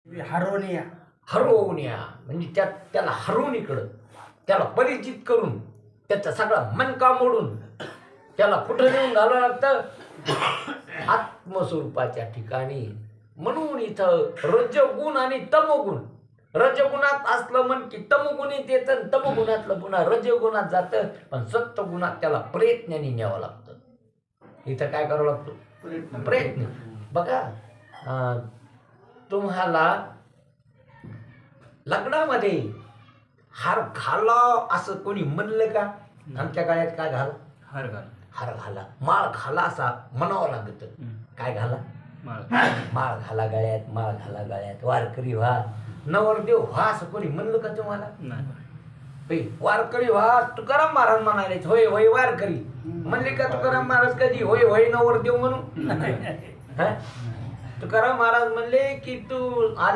हरवणे हरवण्या म्हणजे त्याला हरवून इकडं त्याला परिचित करून त्याचा सगळा मनका मोडून त्याला कुठं नेऊन घालावं लागतं आत्मस्वरूपाच्या ठिकाणी. म्हणून इथं रजगुण आणि तमगुण, रजगुणात असलं मन की तमगुणीत येतं, तमगुणातलं पुन्हा रजगुणात जातं, पण सत्वगुणात त्याला प्रयत्नाने न्यावं लागतं. इथं काय करावं लागतं? प्रयत्न. बघा तुम्हाला लग्नामध्ये हार घाला असं कोणी म्हणलं का? आमच्या काळात काय घाला? हार घाला. माळ घाला असा म्हणावं लागत. काय घाला? माळ घाला गळ्यात, माळ घाला गळ्यात, वारकरी व्हा, नवरदेव व्हा असं कोणी म्हणलं का तुम्हाला? वारकरी व्हा तुकाराम महाराज म्हणाले होय होय वारकरी म्हणले का तुकाराम महाराज कधी होय होय नवरदेव म्हणून? तुकाराम महाराज म्हणले की तू